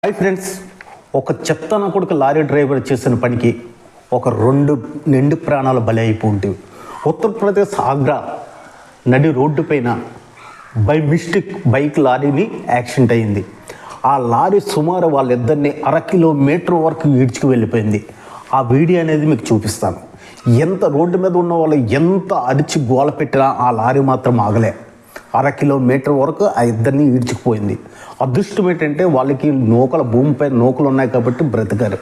Hi friends, ఒక చెత్తన కొడుకు lorry driver చేసిన పనికి ఒక 2 నిండు ప్రాణాలు బలి అయిపోంటివి. ఉత్తరప్రదేశ్ ఆగ్రా నడి రోడ్డు పైన బై మిస్టేక్ బైక్ లారీని యాక్సిడెంట్ అయింది. ఆ లారీ సుమారు వాళ్ళిద్దరిని 1/2 కిలోమీటర్ వరకు ఈడ్చుకు వెళ్ళిపోయింది. ఆ వీడియో అనేది మీకు చూపిస్తాను. ఎంత రోడ్డు మీద ఉన్న వాళ్ళు ఎంత అరిచి గోల పెట్టినా ఆ లారీ మాత్రం ఆగలే. 1/2 కిలోమీటర్ వరకు ఆ ఇద్దరిని ఈడ్చుకుపోయింది. అదృష్టం ఏంటంటే వాళ్ళకి భూమిపై నూకలు ఉన్నాయి కాబట్టి బ్రతికారు.